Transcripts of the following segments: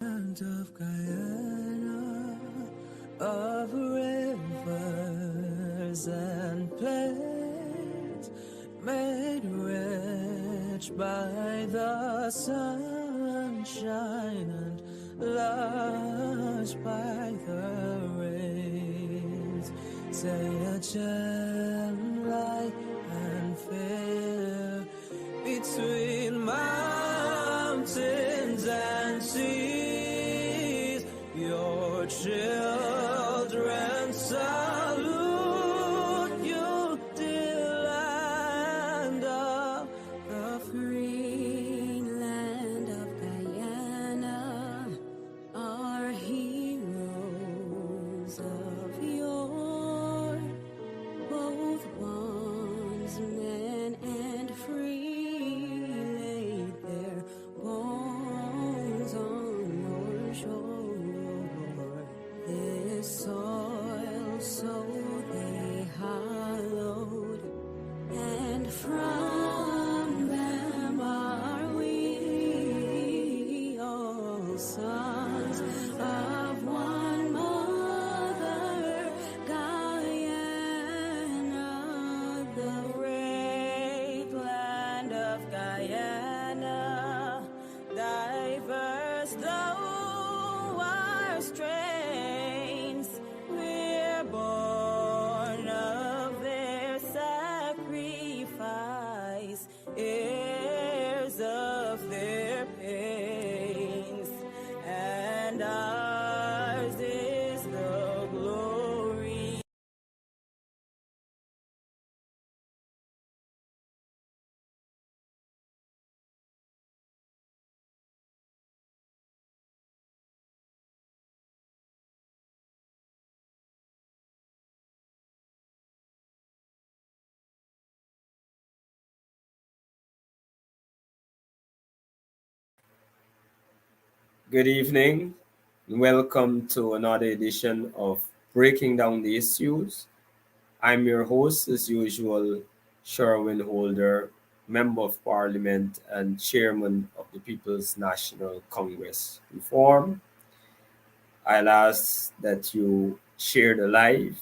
of Guyana, of rivers and plains, made rich by the sunshine and lush by the rains. Say a gem light and fair between mountains and seas, your children salute you, dear land of the free. Land of Guyana, our heroes of yore, both bondsmen and free, laid their bones on your shore. This soil so they hallowed, and from them are we, all sons of one mother, Guyana, the great land of Guyana, diverse though our strains, we're born of their sacrifice, heirs of their pains, and ours is the glory. Good evening. Welcome to another edition of Breaking Down the Issues. I'm your host, as usual, Shurwayne Holder, Member of Parliament and Chairman of the People's National Congress Reform. I'll ask that you share the live,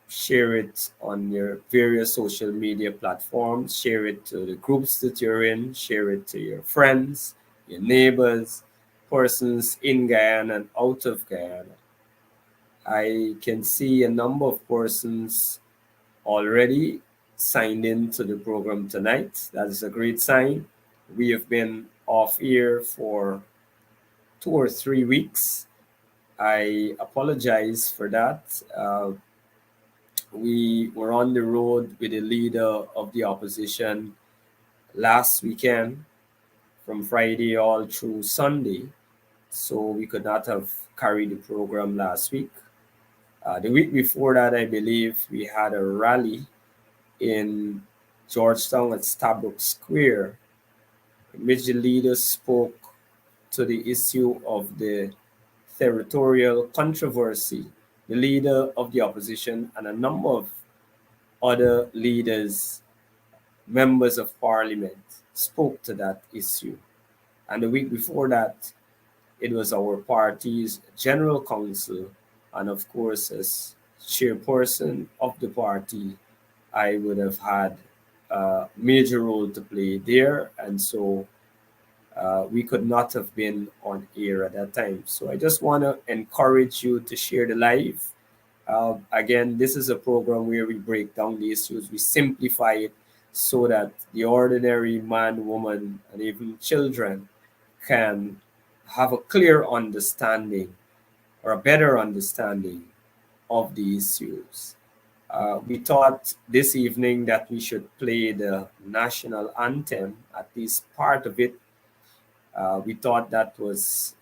share it on your various social media platforms, share it to the groups that you're in, share it to your friends, your neighbors, persons in Guyana and out of Guyana. I can see a number of persons already signed in to the program tonight. That is a great sign. We have been off air for 2 or 3 weeks. I apologize for that. We were on the road with the leader of the opposition last weekend from Friday all through Sunday, so we could not have carried the program last week. The week before that, I believe we had a rally in Georgetown at Starbucks Square, in which the leaders spoke to the issue of the territorial controversy. The leader of the opposition and a number of other leaders, members of parliament, spoke to that issue. And the week before that, it was our party's general council, and of course, as chairperson of the party, I would have had a major role to play there, and so we could not have been on air at that time. So I just want to encourage you to share the live. Again, this is a program where we break down the issues, we simplify it so that the ordinary man, woman, and even children can have a clear understanding or a better understanding of the issues. We thought this evening that we should play the national anthem, at least part of it. We thought that was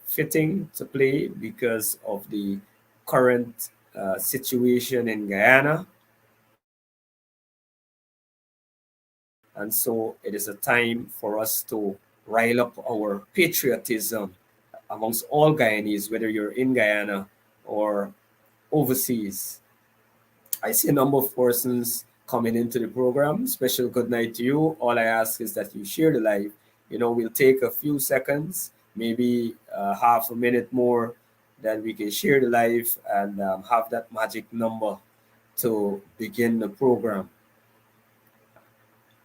fitting to play because of the current situation in Guyana. And so it is a time for us to rile up our patriotism amongst all Guyanese, whether you're in Guyana or overseas. I see a number of persons coming into the program. Special good night to you. All I ask is that you share the live. We'll take a few seconds maybe half a minute more, then we can share the live and have that magic number to begin the program.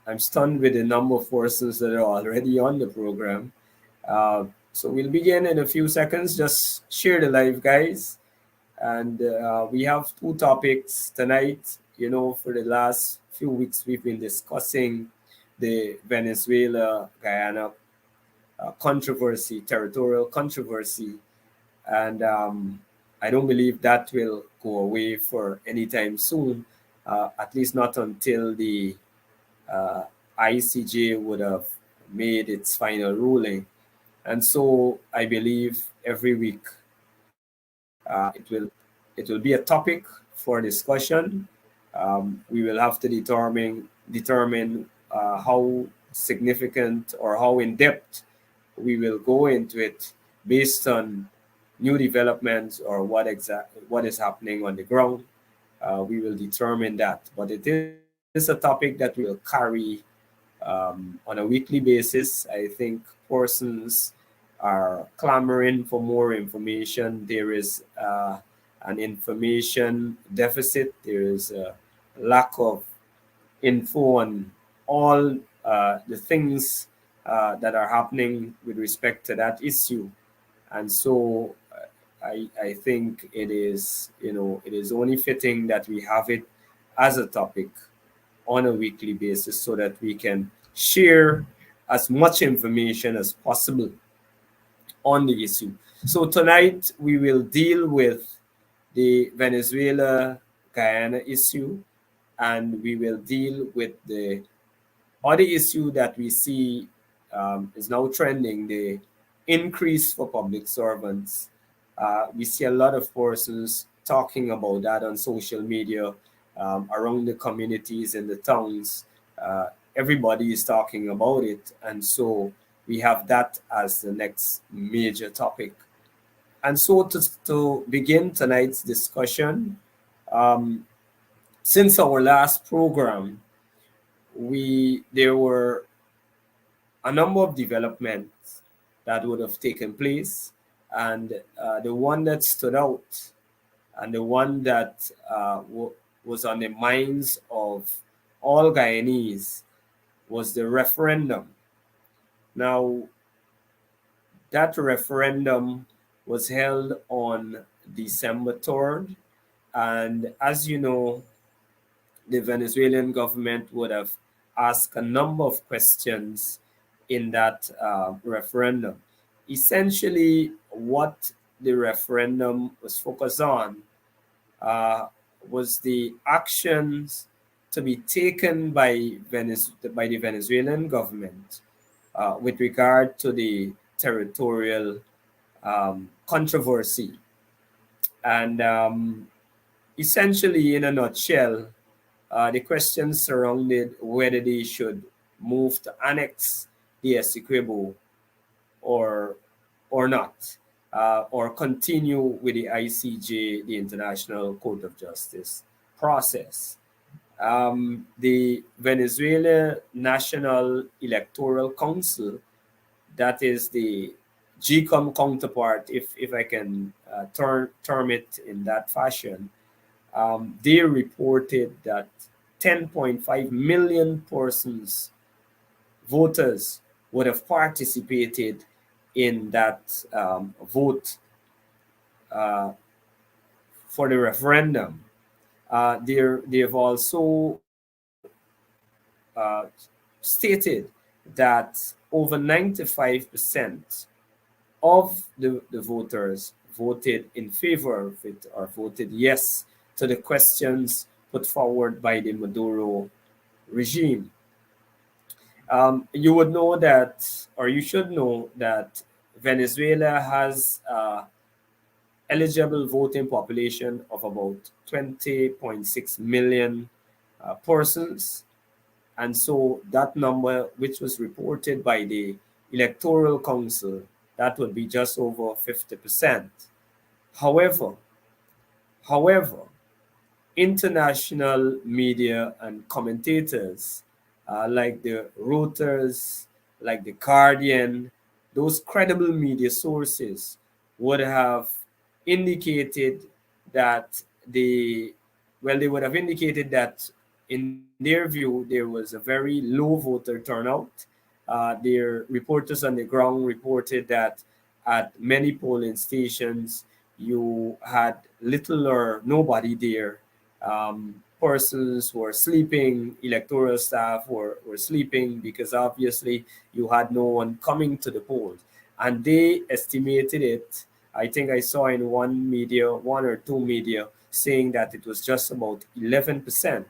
I'm stunned with the number of persons that are already on the program. So we'll begin in a few seconds. Just share the live, guys. And we have two topics tonight. You know, for the last few weeks, we've been discussing the Venezuela Guyana controversy, territorial controversy. And I don't believe that will go away for any time soon, at least not until the uh, ICJ would have made its final ruling. And so I believe every week it will be a topic for discussion. We will have to determine how significant or how in depth we will go into it based on new developments or what is happening on the ground. We will determine that. But it is a topic that we will carry on a weekly basis. I think persons are clamoring for more information. There is an information deficit. There is a lack of info on all the things that are happening with respect to that issue. And so I think it is, it is only fitting that we have it as a topic on a weekly basis so that we can share as much information as possible on the issue. So tonight we will deal with the Venezuela Guyana issue, and we will deal with the other issue that we see is now trending, the increase for public servants. We see a lot of persons talking about that on social media, around the communities and the towns. Everybody is talking about it. And so we have that as the next major topic. And so to begin tonight's discussion, um, since our last program, there were a number of developments that would have taken place, and the one that stood out and the one that was on the minds of all Guyanese was the referendum. Now, that referendum was held on December 3rd, and as you know, the Venezuelan government would have asked a number of questions in that referendum. Essentially, what the referendum was focused on uh, was the actions to be taken by the Venezuelan government with regard to the territorial controversy. And essentially, in a nutshell, the questions surrounded whether they should move to annex the Essequibo or or not, or continue with the ICJ, the International Court of Justice process. The Venezuela National Electoral Council, that is the GCOM counterpart, if I can term it in that fashion, they reported that 10.5 million persons, voters, would have participated in that vote uh, for the referendum. They've also stated that over 95% of the voters voted in favor of it or voted yes to the questions put forward by the Maduro regime. You would know that, or you should know that Venezuela has eligible voting population of about 20.6 million persons. And so that number, which was reported by the Electoral Council, that would be just over 50%. However, however, international media and commentators like the Reuters, like the Guardian, those credible media sources would have indicated that they would have indicated that in their view there was a very low voter turnout. Their reporters on the ground reported that at many polling stations you had little or nobody there. Persons were sleeping, electoral staff were sleeping because obviously you had no one coming to the polls. And they estimated it, I think I saw in one or two media, saying that it was just about 11%.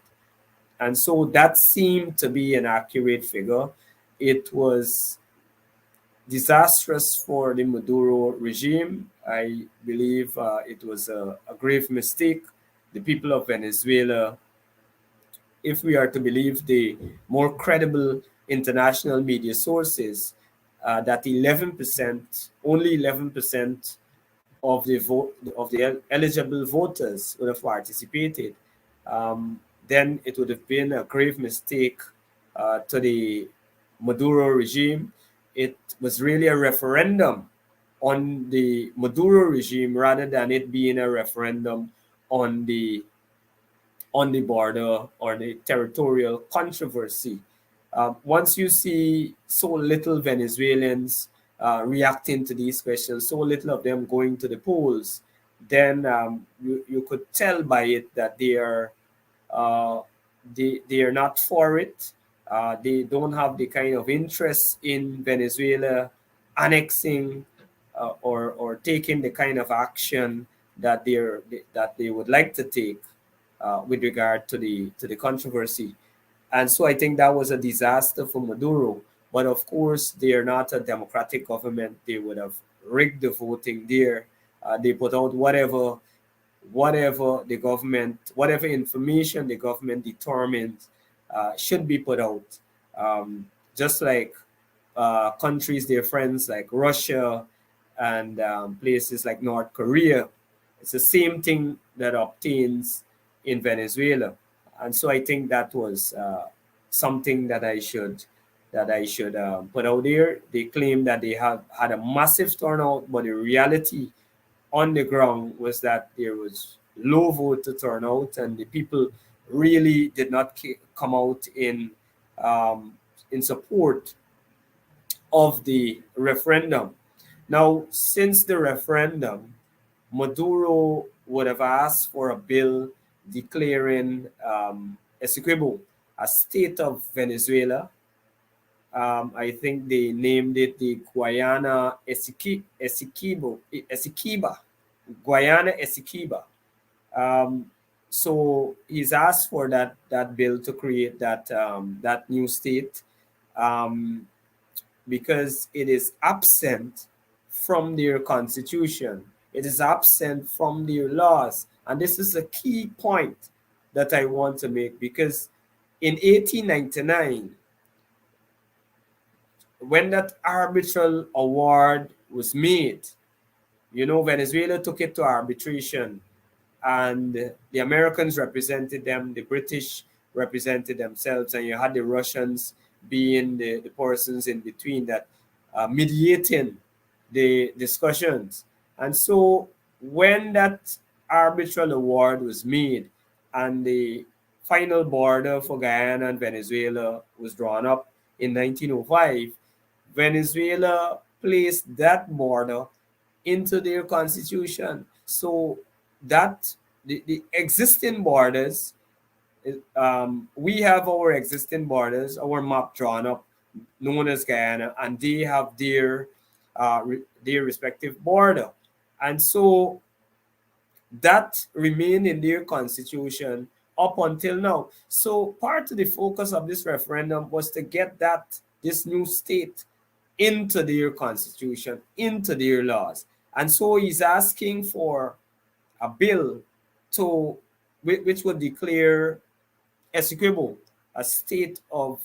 And so that seemed to be an accurate figure. It was disastrous for the Maduro regime. I believe it was a grave mistake. The people of Venezuela, if we are to believe the more credible international media sources, that 11%, only 11% of the vote of the eligible voters would have participated, then it would have been a grave mistake to the Maduro regime. It was really a referendum on the Maduro regime rather than it being a referendum on the border or the territorial controversy. Once you see so little Venezuelans reacting to these questions, so little of them going to the polls, then you could tell by it that uh, they are not for it. They don't have the kind of interest in Venezuela annexing or taking the kind of action that they would like to take with regard to the controversy. And so I think that was a disaster for Maduro. But of course, they are not a democratic government. They would have rigged the voting there. They put out whatever the government, whatever information the government determines should be put out. Just like countries, their friends like Russia and places like North Korea. It's the same thing that obtains in Venezuela, and so I think that was something that I should put out there. They claim that they have had a massive turnout, but the reality on the ground was that there was low voter turnout, and the people really did not come out in support of the referendum. Now, since the referendum, Maduro would have asked for a bill declaring Essequibo a state of Venezuela. I think they named it the Essequiba, Guayana Essequiba. Um, so he's asked for that bill to create that new state. Um, because it is absent from their constitution. It is absent from their laws. And this is a key point that I want to make because in 1899, when that arbitral award was made, Venezuela took it to arbitration and the Americans represented them, the British represented themselves, and you had the Russians being the persons in between that mediating the discussions. And so when that arbitral award was made and the final border for Guyana and Venezuela was drawn up in 1905, Venezuela placed that border into their constitution. So that the existing borders, we have our existing borders, our map drawn up, known as Guyana, and they have their respective border, and so that remain in their constitution up until now. So part of the focus of this referendum was to get this new state into their constitution, into their laws, and so he's asking for a bill to which would declare Essequibo a state of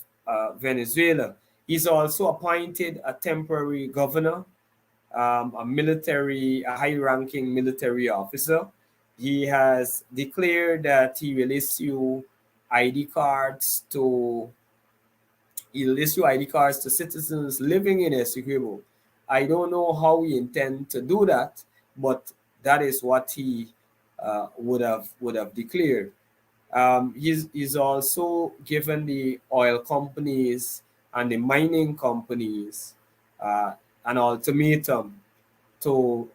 Venezuela. He's also appointed a temporary governor, a high-ranking military officer. He has declared that he will issue ID cards to he'll issue ID cards to citizens living in Essequibo. I don't know how he intend to do that, but that is what he would have declared. He's also given the oil companies and the mining companies an ultimatum to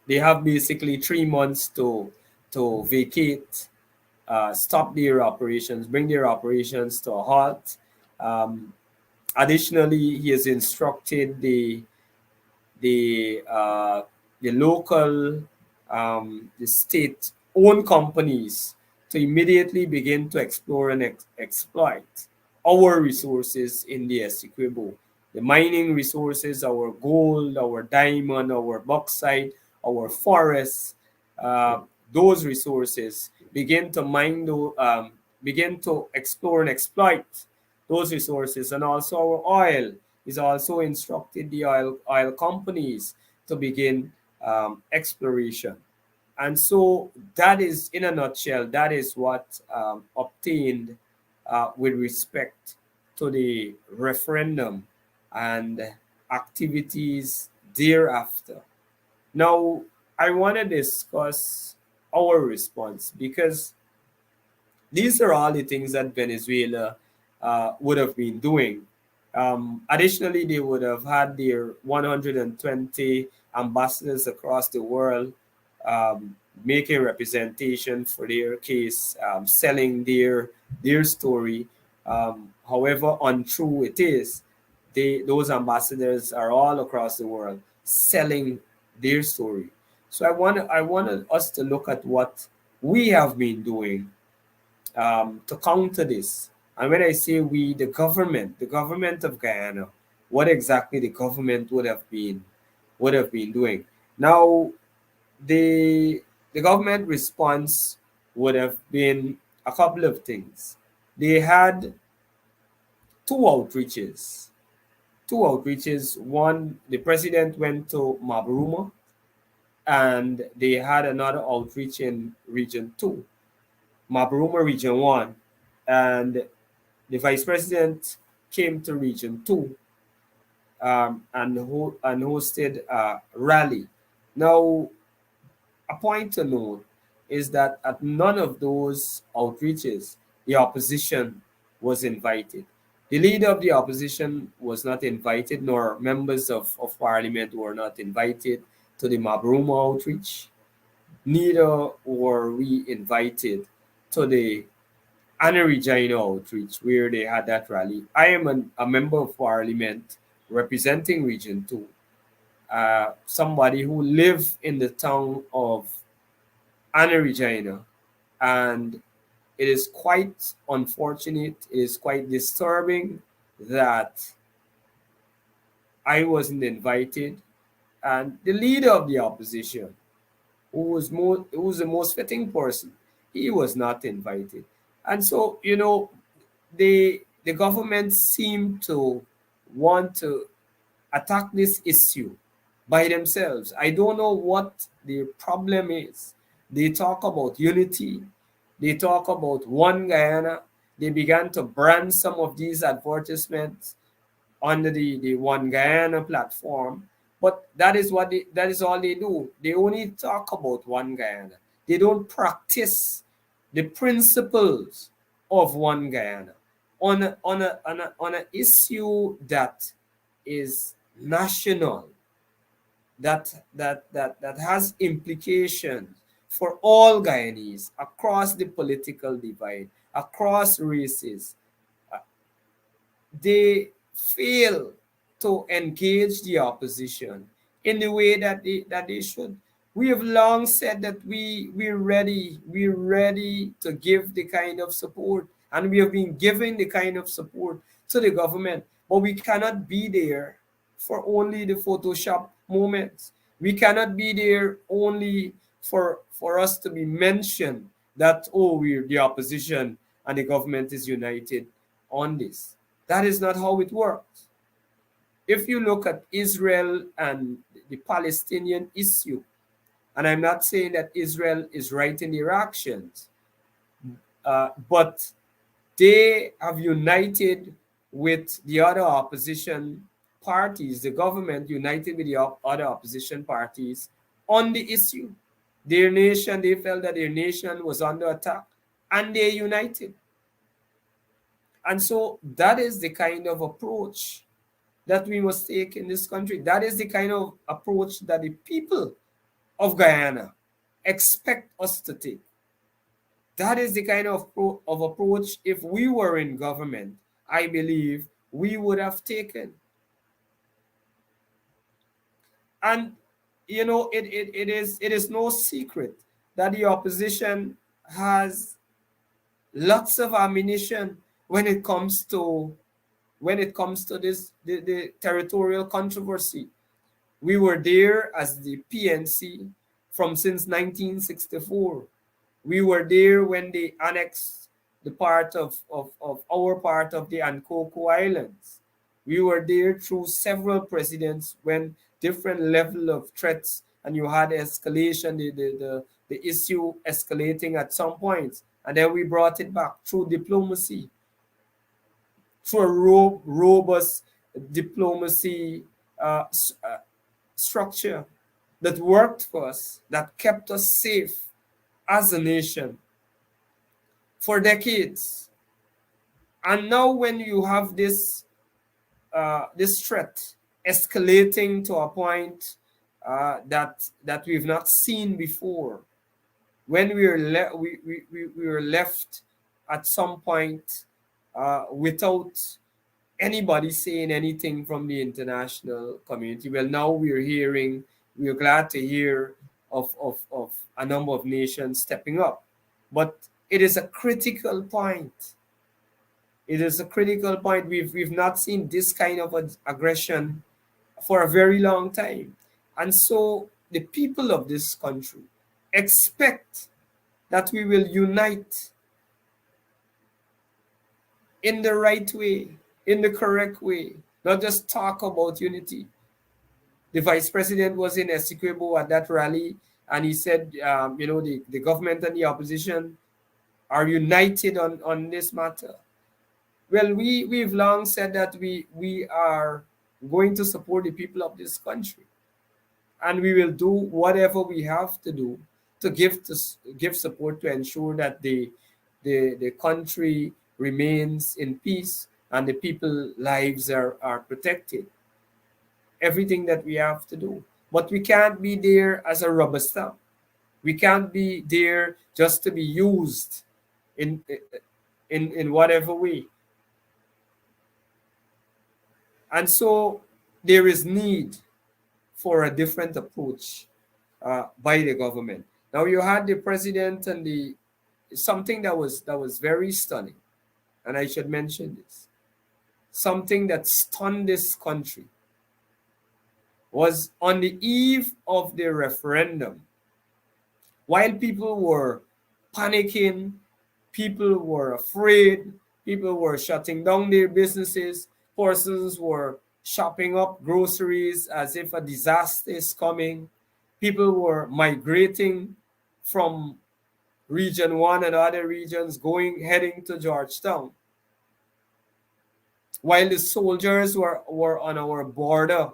they have basically 3 months to vacate, stop their operations, bring their operations to a halt. Um, Additionally, he has instructed the uh, the local, the state-owned companies to immediately begin to explore and exploit our resources in the Essequibo. The mining resources, our gold, our diamond, our bauxite, our forests, uh, those resources, begin to begin to explore and exploit those resources, and also our oil. Is also instructed the oil companies to begin exploration. And so that is, in a nutshell, that is what obtained with respect to the referendum and activities thereafter. Now, I want to discuss our response, because these are all the things that Venezuela would have been doing. Additionally, they would have had their 120 ambassadors across the world, making representation for their case, selling their story. However untrue it is, those ambassadors are all across the world selling their story. So I wanted us to look at what we have been doing to counter this. And when I say we, the government of Guyana, what exactly the government would have been doing. Now, the the government response would have been a couple of things. They had two outreaches. Two outreaches. One, the president went to Mabruma, and they had another outreach in Region 2, Mabruma Region 1, and the vice president came to Region 2, and hosted a rally. Now, a point to note is that at none of those outreaches, the opposition was invited. The leader of the opposition was not invited, nor members of parliament were not invited to the Mabruma outreach. Neither were we invited to the Anna Regina outreach, where they had that rally. I am a member of parliament representing Region 2, somebody who live in the town of Anna Regina, and it is quite unfortunate, it is quite disturbing that I wasn't invited, and the leader of the opposition, who was the most fitting person, he was not invited. And so, the government seemed to want to attack this issue by themselves. I don't know what the problem is. They talk about unity, they talk about one Guyana. They began to brand some of these advertisements under the One Guyana platform. But that is all they do. They only talk about One Guyana. They don't practice the principles of One Guyana on an issue that is national, that has implications for all Guyanese across the political divide, across races. They fail to engage the opposition in the way that they should. We have long said that we're ready to give the kind of support, and we have been giving the kind of support to the government, but we cannot be there for only the Photoshop moments. We cannot be there only for us to be mentioned that, oh, we're the opposition and the government is united on this. That is not how it works. If you look at Israel and the Palestinian issue, and I'm not saying that Israel is right in their actions, but they have united with the other opposition parties, the government united with the other opposition parties on the issue. Their nation, they felt that their nation was under attack, and they united. And so that is the kind of approach that we must take in this country. That is the kind of approach that the people of Guyana expect us to take. That is the kind of approach, if we were in government, I believe we would have taken. And it is no secret that the opposition has lots of ammunition when it comes to this the territorial controversy. We were there as the PNC since 1964. We were there when they annexed the part of our part of the Ankoko Islands. We were there through several presidents when different level of threats, and you had escalation, the issue escalating at some points, and then we brought it back through diplomacy, through a robust diplomacy structure that worked for us, that kept us safe as a nation for decades. And now when you have this threat escalating to a point that we've not seen before, when we were left at some point without anybody saying anything from the international community. Well, now we're glad to hear of a number of nations stepping up. But it is a critical point. It is a critical point. We've not seen this kind of aggression for a very long time. And so the people of this country expect that we will unite in the right way, in the correct way, not just talk about unity. The vice president was in Essequibo at that rally, and he said, the government and the opposition are united on this matter. Well, we've long said that we are going to support the people of this country, and we will do whatever we have to do to give support to ensure that the country remains in peace and the people's lives are protected. Everything that we have to do. But we can't be there as a rubber stamp. We can't be there just to be used in whatever way. And so there is need for a different approach by the government. Now you had the president and something that was very stunning, and I should mention this. Something that stunned this country was on the eve of the referendum. While people were panicking, people were afraid, people were shutting down their businesses, persons were shopping up groceries as if a disaster is coming, people were migrating from region 1 and other regions heading to Georgetown, while the soldiers were on our border,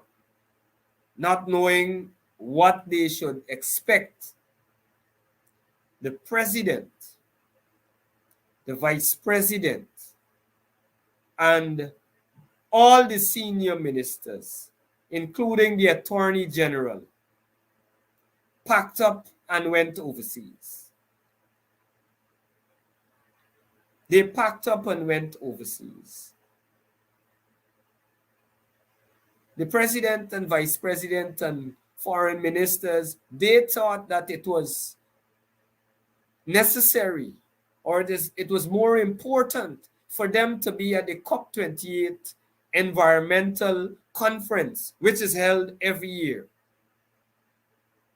not knowing what they should expect. The president, the vice president, and all the senior ministers, including the attorney general, packed up and went overseas. They packed up and went overseas. The president and vice president and foreign ministers, they thought that it was necessary, or it was more important for them to be at the COP28 environmental conference, which is held every year.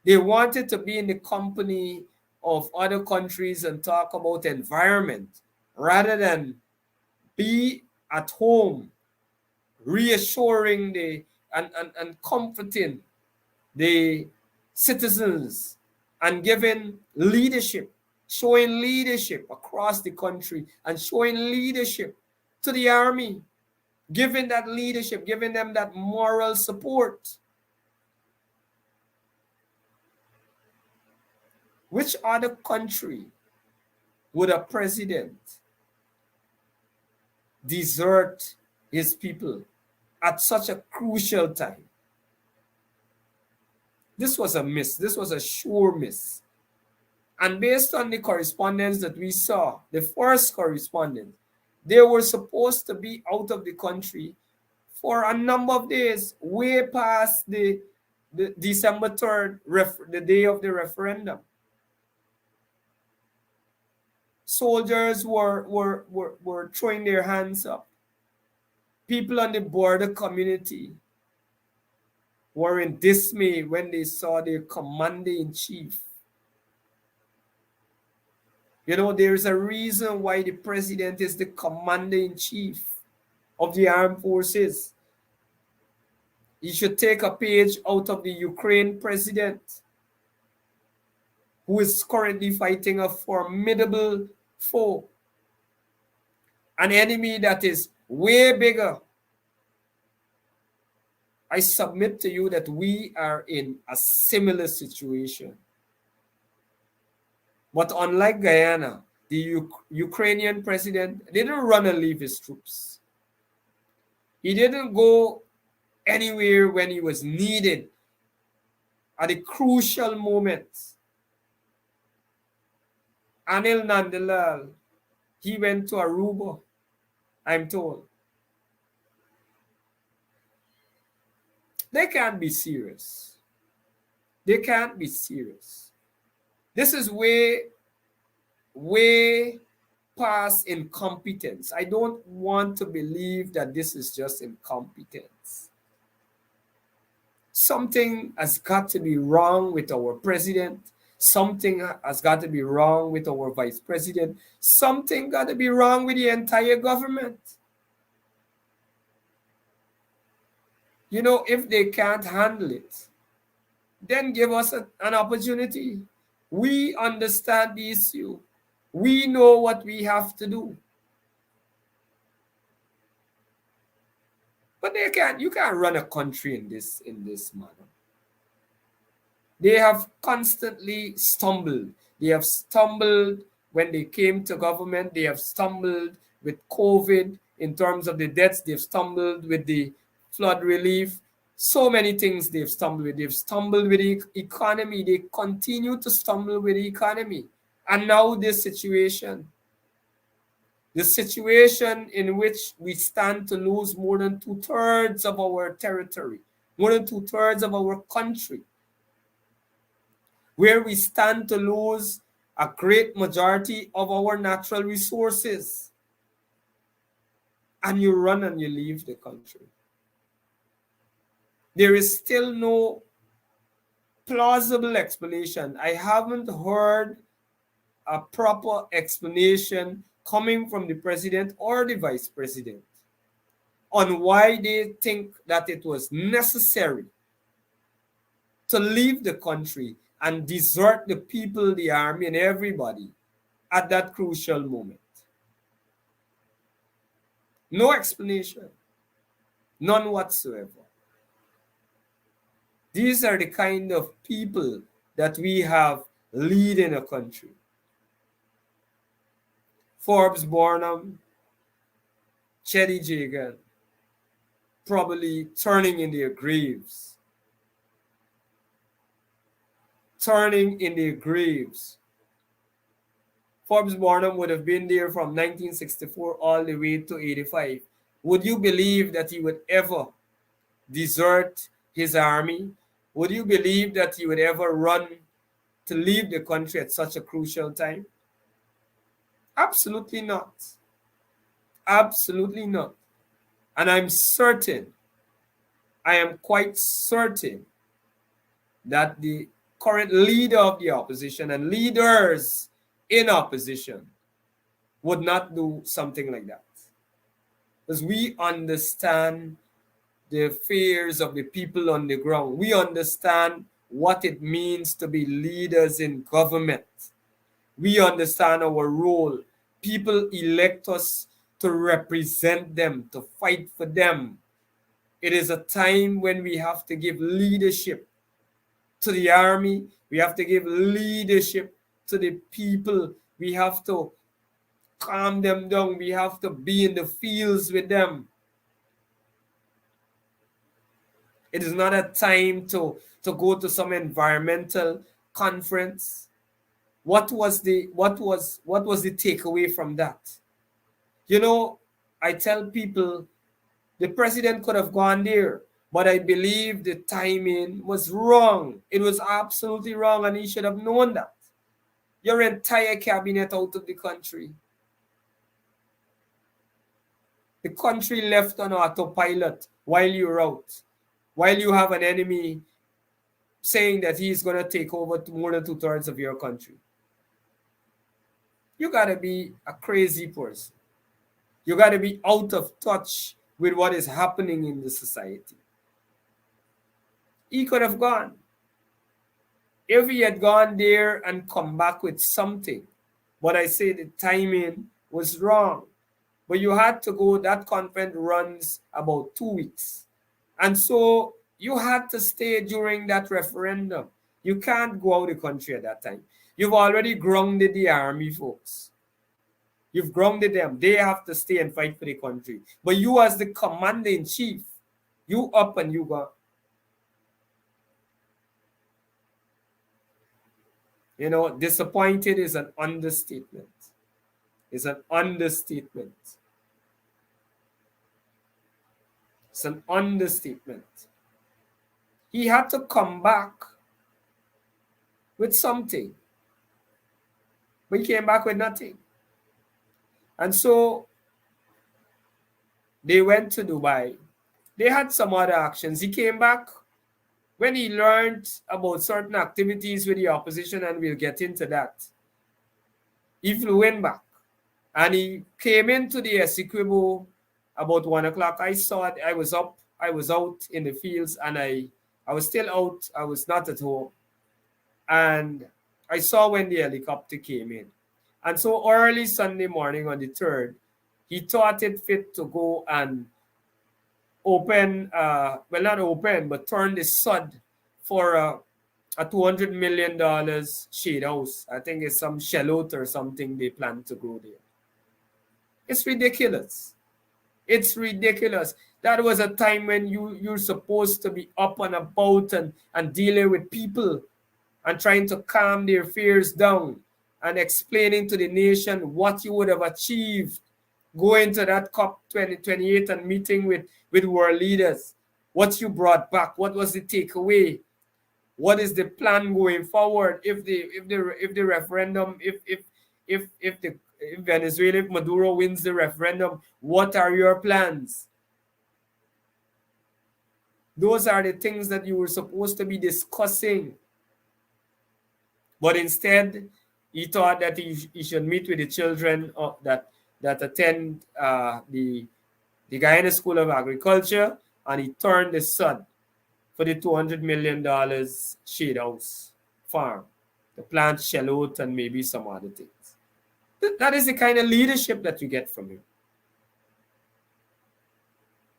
They wanted to be in the company of other countries and talk about environment rather than be at home reassuring and comforting the citizens and giving leadership, showing leadership across the country and showing leadership to the army giving that leadership, giving them that moral support. Which other country would a president desert his people at such a crucial time? This was a miss. This was a sure miss. And based on the correspondence that we saw, the first correspondence, they were supposed to be out of the country for a number of days, way past the December 3rd, the day of the referendum. Soldiers were throwing their hands up. People on the border community were in dismay when they saw their commander-in-chief. You know, there's a reason why the president is the commander-in-chief of the armed forces. He should take a page out of the Ukraine president, who is currently fighting a formidable foe, an enemy that is way bigger. I submit to you that we are in a similar situation. But unlike Guyana, the Ukrainian president didn't run and leave his troops. He didn't go anywhere when he was needed at a crucial moment. Anil Nandalal, he went to Aruba, I'm told. They can't be serious. They can't be serious. This is way past incompetence. I don't want to believe that this is just incompetence. Something has got to be wrong with our president. Something has got to be wrong with our vice president. Something got to be wrong with the entire government. You know, if they can't handle it, then give us an opportunity. We understand the issue. We know what we have to do. But you can't run a country in this manner. They have constantly stumbled. They have stumbled when they came to government. They have stumbled with COVID in terms of the deaths. They've stumbled with the flood relief. So many things they've stumbled with. They've stumbled with the economy. They continue to stumble with the economy. And now this situation, the situation in which we stand to lose more than 2/3 of our territory, more than 2/3 of our country, where we stand to lose a great majority of our natural resources, and you run and you leave the country. There is still no plausible explanation. I haven't heard a proper explanation coming from the president or the vice president on why they think that it was necessary to leave the country and desert the people, the army, and everybody at that crucial moment. No explanation. None whatsoever. These are the kind of people that we have leading a country. Forbes Burnham, Chetty Jagan, probably turning in their graves. Turning in their graves. Forbes Burnham would have been there from 1964 all the way to 85. Would you believe that he would ever desert his army? Would you believe that he would ever run to leave the country at such a crucial time? Absolutely not. Absolutely not. And I'm certain, I am quite certain that the current leader of the opposition and leaders in opposition would not do something like that. Because we understand the fears of the people on the ground. We understand what it means to be leaders in government. We understand our role. People elect us to represent them, to fight for them. It is a time when we have to give leadership to the army. We have to give leadership to the people. We have to calm them down. We have to be in the fields with them. It is not a time to go to some environmental conference. What was the takeaway from that? You know, I tell people the president could have gone there, but I believe the timing was wrong. It was absolutely wrong, and he should have known that. Your entire cabinet out of the country. The country left on autopilot while you're out, while you have an enemy saying that he's going to take over more than 2/3 of your country. You got to be a crazy person. You got to be out of touch with what is happening in the society. He could have gone. If he had gone there and come back with something, but I say the timing was wrong. But you had to go, that conference runs about 2 weeks. And so you had to stay during that referendum. You can't go out of the country at that time. You've already grounded the army folks. You've grounded them. They have to stay and fight for the country. But you as the commander-in-chief, you up and you go. You know, disappointed is an understatement. It's an understatement. It's an understatement. He had to come back with something. But he came back with nothing. And so they went to Dubai. They had some other actions. He came back when he learned about certain activities with the opposition, and we'll get into that. He flew back. And he came into the Essequibo about 1 o'clock. I saw it. I was up. I was out in the fields, and I was still out. I was not at home. And I saw when the helicopter came in. And so early Sunday morning on the 3rd, he thought it fit to go and open, well, not open, but turn the sod for a $200 million shade house. I think it's some shallot or something they plan to grow there. It's ridiculous. It's ridiculous. That was a time when you're supposed to be up and about and dealing with people and trying to calm their fears down and explaining to the nation what you would have achieved going to that COP 2028 and meeting with world leaders, what you brought back, what was the takeaway, what is the plan going forward if the referendum, if Venezuela, if Maduro wins the referendum, what are your plans? Those are the things that you were supposed to be discussing. But instead, he thought that he should meet with the children that attend the Guyana School of Agriculture, and he turned the sod for the $200 million shade house farm, the plant shallot and maybe some other things. That is the kind of leadership that you get from him.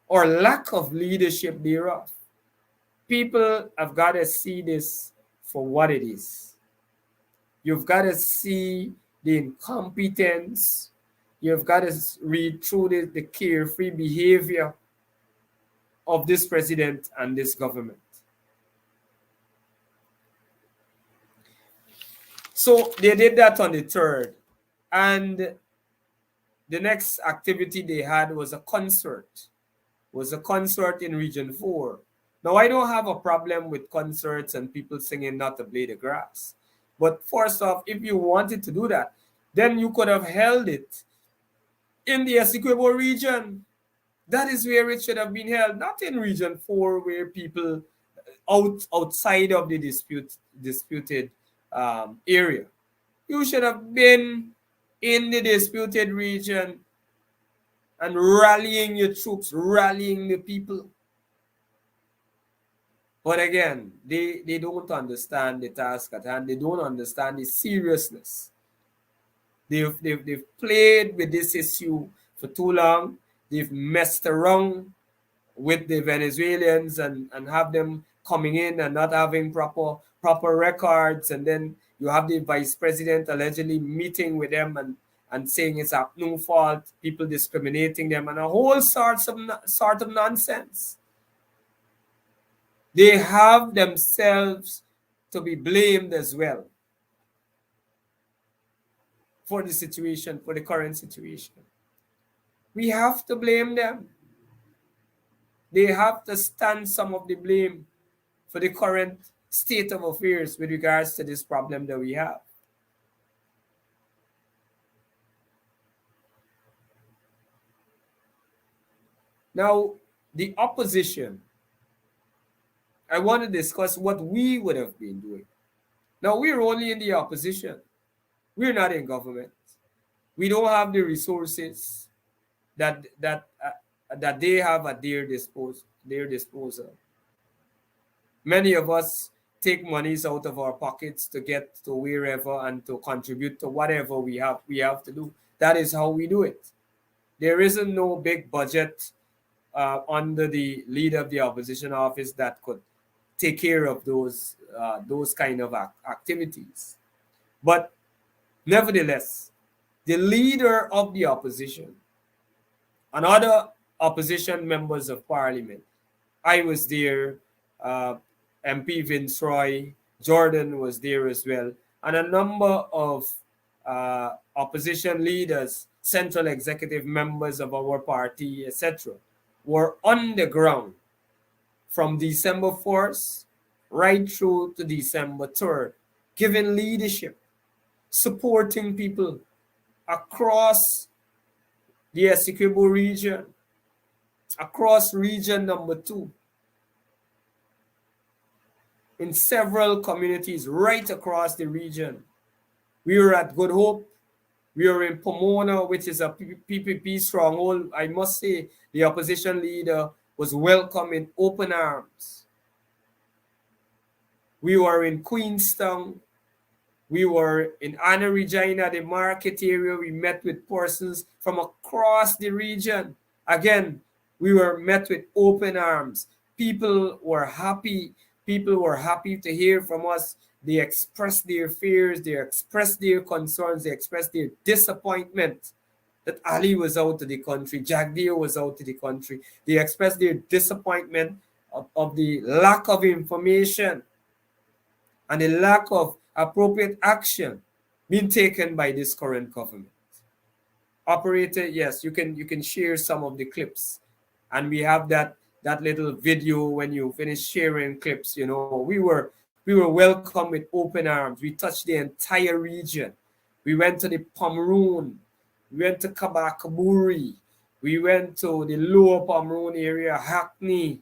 Or lack of leadership thereof. People have got to see this for what it is. You've got to see the incompetence. You've got to read through the carefree behavior of this president and this government. So they did that on the 3rd. And the next activity they had was a concert. In Region 4. Now, I don't have a problem with concerts and people singing Not a Blade of Grass. But first off, if you wanted to do that, then you could have held it in the Essequibo region. That is where it should have been held, not in Region 4, where people outside of the disputed area. You should have been in the disputed region and rallying your troops, rallying the people. But again, they don't understand the task at hand. They don't understand the seriousness. They've played with this issue for too long. They've messed around with the Venezuelans and have them coming in and not having proper records, and then you have the vice president allegedly meeting with them and saying it's a no fault, people discriminating them, and a whole sort of nonsense. They have themselves to be blamed as well for the situation, for the current situation. We have to blame them. They have to stand some of the blame for the current state of affairs with regards to this problem that we have. Now, the opposition, I want to discuss what we would have been doing. Now, we're only in the opposition. We're not in government. We don't have the resources that they have at their disposal. Many of us take monies out of our pockets to get to wherever and to contribute to whatever we have to do. That is how we do it. There isn't no big budget under the leader of the opposition office that could take care of those kind of activities. But nevertheless, the leader of the opposition and other opposition members of parliament, I was there, MP Vince Roy, Jordan was there as well, and a number of opposition leaders, central executive members of our party, etc., were on the ground from December 4th right through to December 3rd, giving leadership, supporting people across the Essequibo region, across region number 2, in several communities right across the region. We were at Good Hope. We were in Pomona, which is a PPP stronghold. I must say the opposition leader was welcomed in open arms. We were in Queenstown. We were in Anna Regina, the market area. We met with persons from across the region. Again, we were met with open arms. People were happy. People were happy to hear from us. They expressed their fears. They expressed their concerns. They expressed their disappointment that Ali was out of the country. Jagdeo was out of the country. They expressed their disappointment of the lack of information and the lack of appropriate action being taken by this current government. Operator, yes, you can share some of the clips, and we have that little video. When you finish sharing clips, we were welcomed with open arms. We touched the entire region. We went to the Pomeroon, we went to Kabakaburi, we went to the Lower Pomeroon area, Hackney,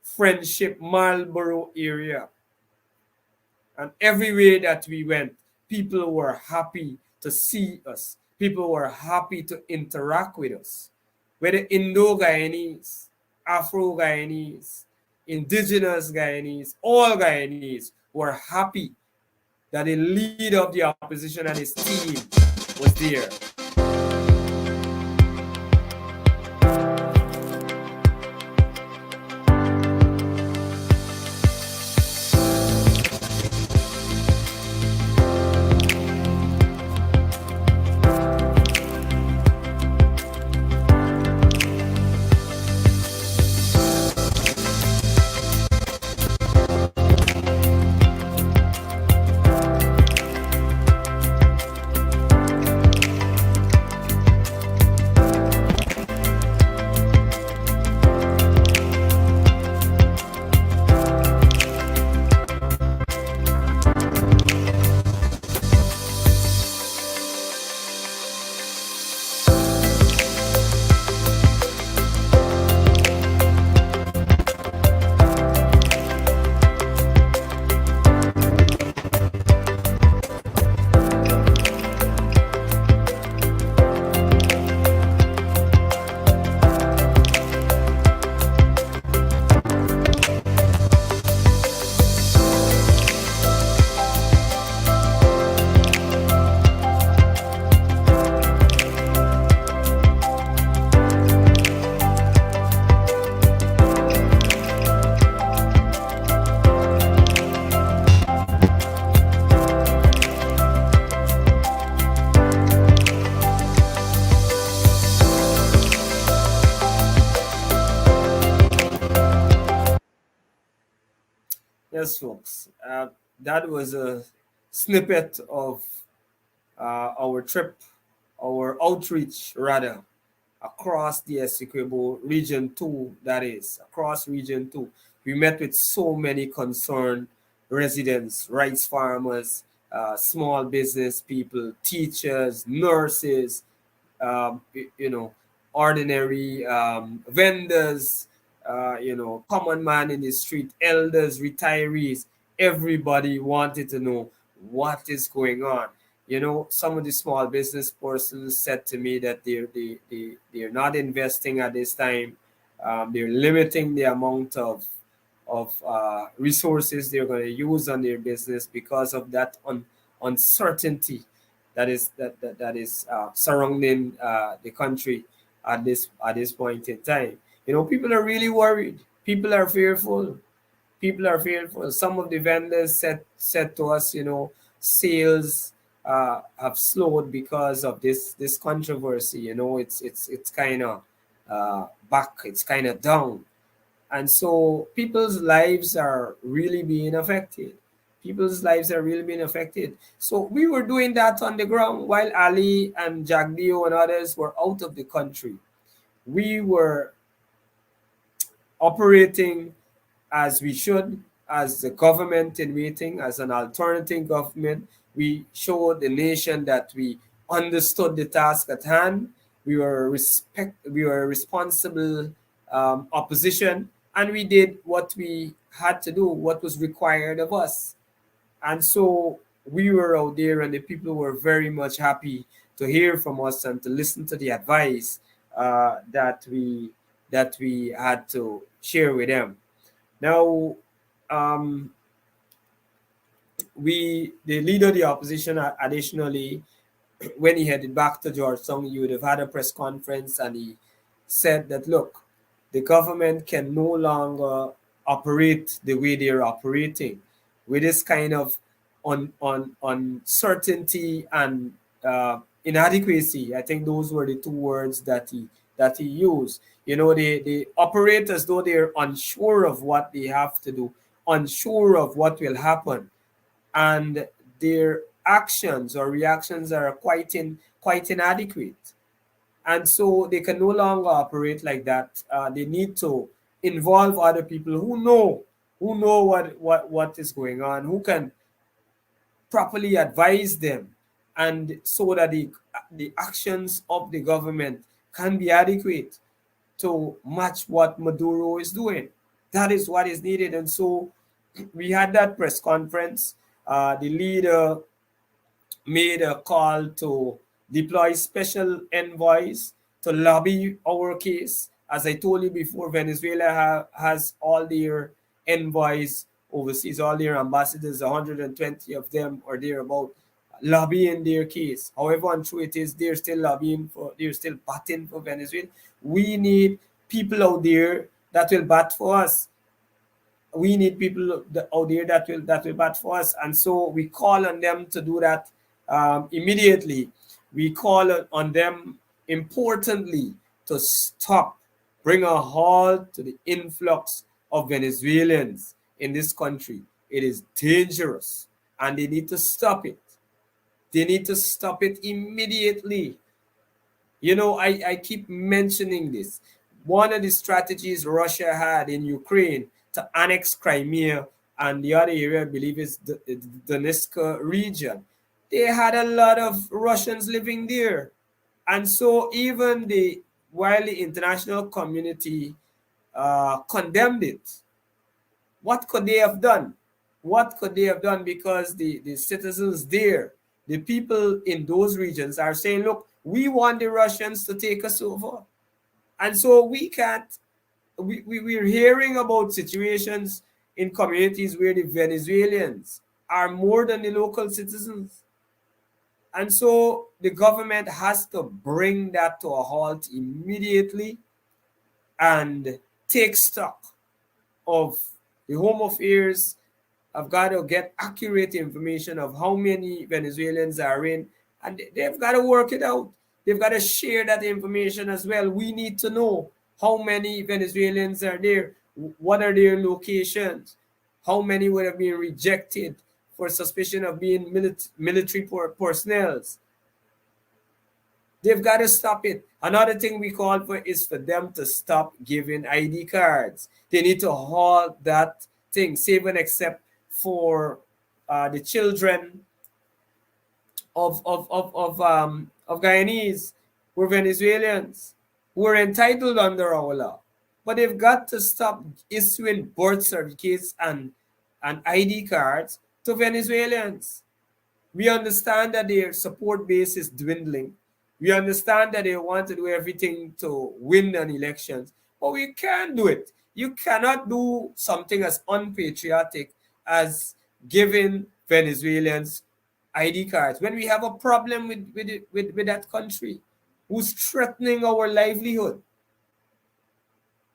Friendship, Marlborough area. And everywhere that we went, people were happy to see us. People were happy to interact with us. Whether Indo-Guyanese, Afro-Guyanese, indigenous Guyanese, all Guyanese were happy that the leader of the opposition and his team was there. Yes, folks. That was a snippet of our trip, our outreach, rather, across the Essequibo Region 2, that is, across Region 2. We met with so many concerned residents, rice farmers, small business people, teachers, nurses, you know, ordinary vendors, common man in the street, elders, retirees. Everybody wanted to know what is going on. Some of the small business persons said to me that they're not investing at this time. They're limiting the amount of resources they're going to use on their business because of that uncertainty that is surrounding the country at this point in time. People are really worried. People are fearful. People are fearful. Some of the vendors said to us, sales have slowed because of this controversy. It's kind of back. It's kind of down, and so people's lives are really being affected. People's lives are really being affected. So we were doing that on the ground while Ali and Jagdio and others were out of the country. We were operating as we should, as the government in waiting, as an alternative government. We showed the nation that we understood the task at hand. We were a responsible opposition, and we did what we had to do, what was required of us. And so we were out there, and the people were very much happy to hear from us and to listen to the advice that we had to share with them. Now, um, the leader of the opposition, additionally, when he headed back to Georgetown, he would have had a press conference, and he said that, look, the government can no longer operate the way they're operating with this kind of uncertainty and inadequacy. I think those were the two words that he used. They operate as though they're unsure of what they have to do, unsure of what will happen, and their actions or reactions are quite inadequate, and so they can no longer operate like that. They need to involve other people who know what is going on, who can properly advise them, and so that the actions of the government can be adequate to match what Maduro is doing. That is what is needed. And so we had that press conference. The leader made a call to deploy special envoys to lobby our case. As I told you before, Venezuela has all their envoys overseas, all their ambassadors, 120 of them or thereabout, lobbying their case. However untrue it is, they're still batting for Venezuela. We need people out there that will bat for us. We need people out there that will bat for us, and so we call on them to do that immediately. We call on them importantly to stop, bring a halt to the influx of Venezuelans in this country. It is dangerous, and they need to stop it. They need to stop it immediately. I keep mentioning this. One of the strategies Russia had in Ukraine to annex Crimea and the other area, I believe, is the Donetsk region. They had a lot of Russians living there. And so while the international community condemned it, what could they have done? What could they have done? Because the citizens there, the people in those regions are saying, look, we want the Russians to take us over. And so we can't, we're hearing about situations in communities where the Venezuelans are more than the local citizens. And so the government has to bring that to a halt immediately and take stock of the Home Affairs. Have got to get accurate information of how many Venezuelans are in, and they've got to work it out. They've got to share that information as well. We need to know how many Venezuelans are there, what are their locations, How many would have been rejected for suspicion of being military personnel? They've got to stop it. Another thing we call for is for them to stop giving ID cards. They need to halt that thing, save and except for the children of Guyanese who are Venezuelans who are entitled under our law. But they've got to stop issuing birth certificates and ID cards to Venezuelans. We understand that their support base is dwindling. We understand that they want to do everything to win an election, but we can't do it. You cannot do something as unpatriotic as giving Venezuelans ID cards when we have a problem with that country who's threatening our livelihood.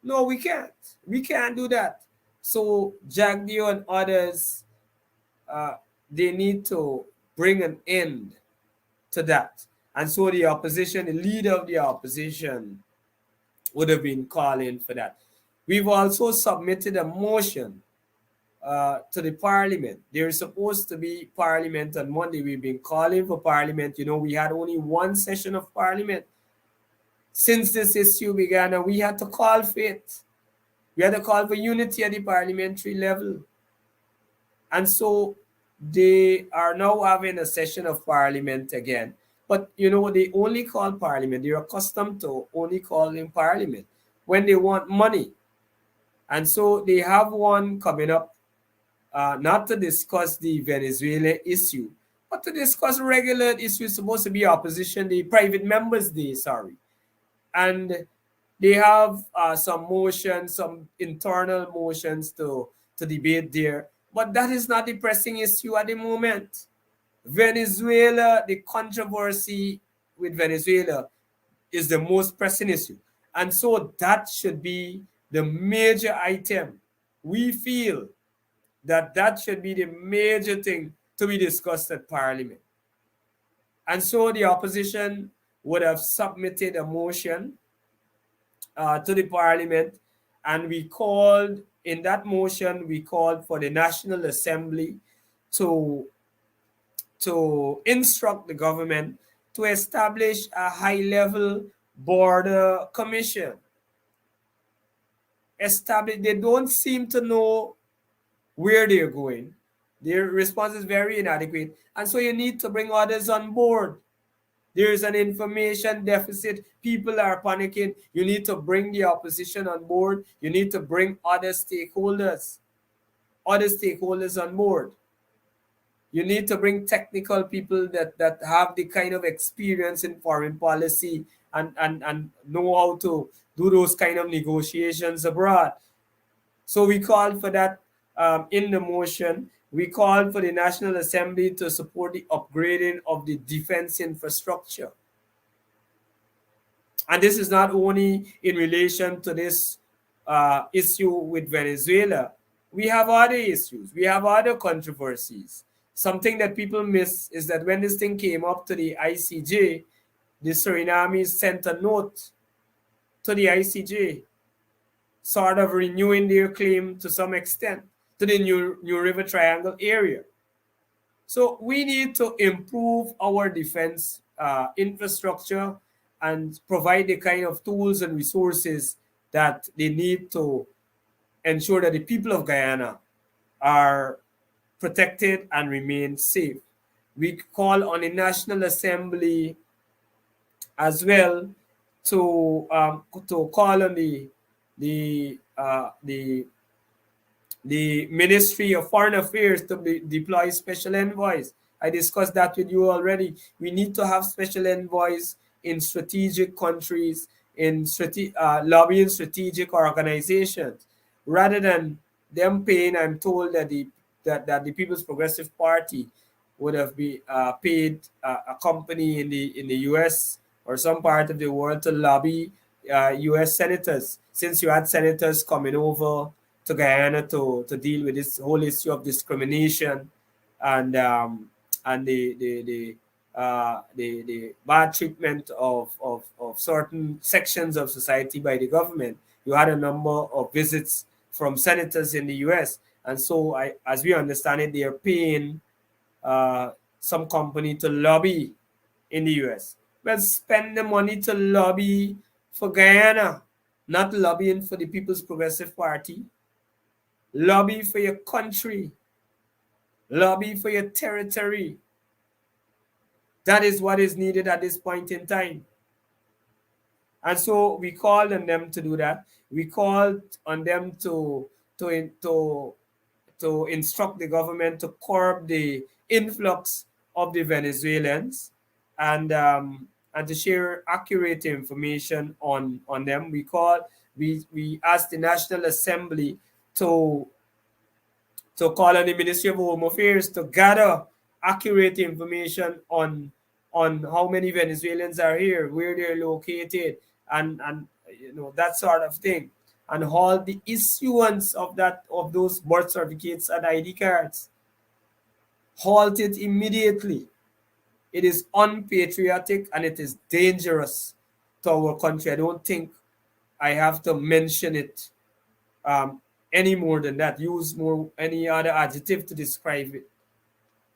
No, we can't. We can't do that. So Jagdio and others, they need to bring an end to that. And so the opposition, the leader of the opposition, would have been calling for that. We've also submitted a motion to the parliament. There is supposed to be parliament on Monday. We've been calling for parliament. You know, we had only one session of parliament since this issue began, and we had to call for it. We had to call for unity at the parliamentary level. And so they are now having a session of parliament again. But, you know, they only call parliament. They're accustomed to only calling parliament when they want money. And so they have one coming up, not to discuss the Venezuela issue, but to discuss regular issues supposed to be opposition, the private members day, sorry. And they have some motions, some internal motions to debate there. But that is not the pressing issue at the moment. Venezuela, the controversy with Venezuela is the most pressing issue. And so that should be the major item. We feel that that should be the major thing to be discussed at Parliament. And so the opposition would have submitted a motion to the Parliament, and we called, in that motion, we called for the National Assembly to instruct the government to establish a high-level border commission. They don't seem to know where they're going. Their response is very inadequate. And so you need to bring others on board. There is an information deficit. People are panicking. You need to bring the opposition on board. You need to bring other stakeholders on board. You need to bring technical people that have the kind of experience in foreign policy and know how to do those kind of negotiations abroad. So we called for that in the motion. We called for the National Assembly to support the upgrading of the defense infrastructure. And this is not only in relation to this issue with Venezuela. We have other issues. We have other controversies. Something that people miss is that when this thing came up to the ICJ, the Suriname sent a note to the ICJ, sort of renewing their claim to some extent to the New River Triangle area. So we need to improve our defense infrastructure and provide the kind of tools and resources that they need to ensure that the people of Guyana are protected and remain safe. We call on the National Assembly as well to call on the Ministry of Foreign Affairs to deploy special envoys. I discussed that with you already. We need to have special envoys in strategic countries, in lobbying strategic organizations, rather than them paying. I'm told that the People's Progressive Party would have paid a company in the U.S. or some part of the world to lobby U.S. senators, since you had senators coming over to Guyana to deal with this whole issue of discrimination and the bad treatment of certain sections of society by the government. You had a number of visits from senators in the U.S. And so, as we understand it, they are paying some company to lobby in the US. Well, spend the money to lobby for Guyana, not lobbying for the People's Progressive Party. Lobby for your country. Lobby for your territory. That is what is needed at this point in time. And so we called on them to do that. We called on them to instruct the government to curb the influx of the Venezuelans, and to share accurate information on them. We asked the National Assembly to call on the Ministry of Home Affairs to gather accurate information on how many Venezuelans are here, where they're located, and that sort of thing, and halt the issuance of those birth certificates and ID cards. Halt it immediately. It is unpatriotic and it is dangerous to our country. I don't think I have to mention it any more than that. Use any other adjective to describe it.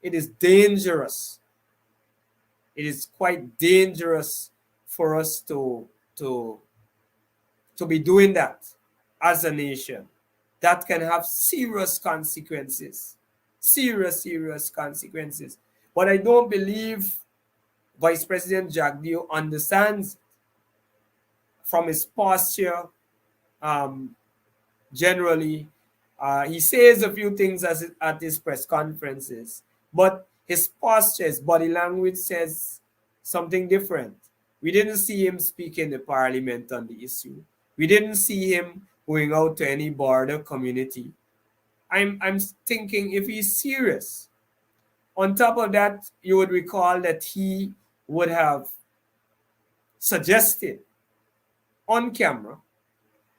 It is dangerous. It is quite dangerous for us to be doing that as a nation. That can have serious consequences. Serious consequences. But I don't believe Vice President Jagdeo understands from his posture. Generally, he says a few things at his press conferences, but his posture, his body language says something different. We didn't see him speak in the parliament on the issue. We didn't see him going out to any border community. I'm thinking if he's serious. On top of that, you would recall that he would have suggested on camera,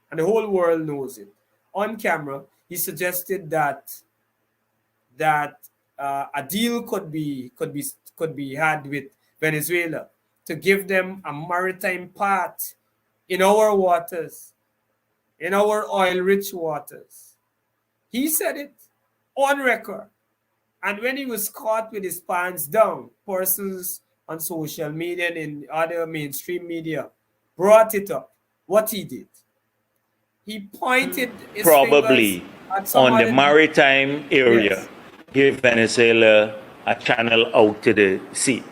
and the whole world knows it, on camera, he suggested that a deal could be had with Venezuela to give them a maritime part in our waters, in our oil-rich waters. He said it on record. And when he was caught with his pants down, persons on social media and in other mainstream media brought it up, what he did. He pointed his probably fingers at on the maritime area, yes, give Venezuela a channel out to the sea.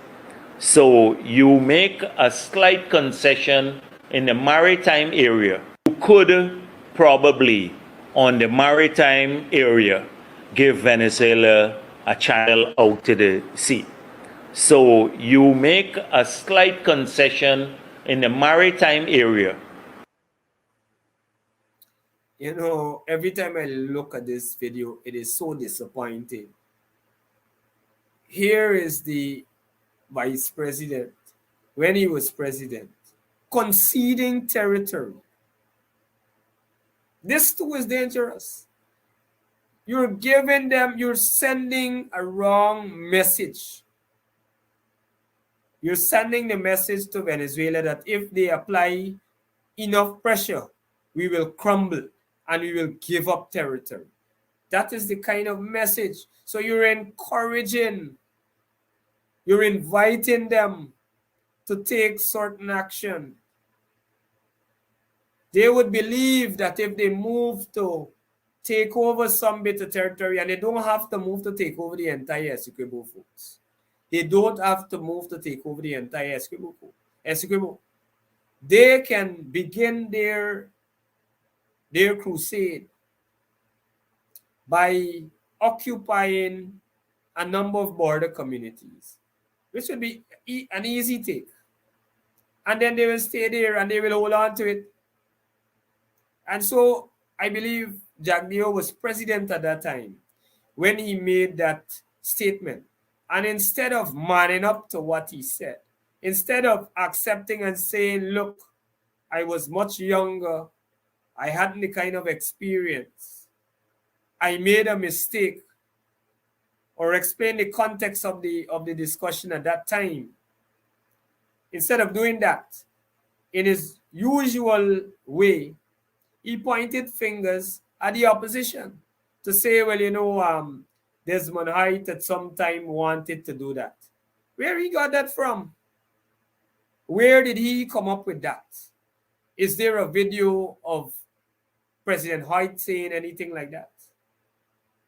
So you make a slight concession in the maritime area. You could probably, on the maritime area, give Venezuela a channel out to the sea. So you make a slight concession in the maritime area. You know, every time I look at this video, it is so disappointing. Here is the vice president, when he was president, conceding territory. This too is dangerous. You're sending a wrong message. You're sending the message to Venezuela that if they apply enough pressure, we will crumble and we will give up territory. That is the kind of message. So you're encouraging, you're inviting them to take certain action. They would believe that if they move to take over some bit of territory, and they don't have to move to take over the entire Essequibo, folks. They don't have to move to take over the entire Essequibo. They can begin their crusade by occupying a number of border communities, which would be an easy take. And then they will stay there and they will hold on to it. And so I believe Jagdeo was president at that time when he made that statement. And instead of manning up to what he said, instead of accepting and saying, look, I was much younger, I hadn't the kind of experience, I made a mistake, or explain the context of the discussion at that time. Instead of doing that, in his usual way, he pointed fingers at the opposition, to say, well, Desmond Height at some time wanted to do that. Where he got that from? Where did he come up with that? Is there a video of President Height saying anything like that?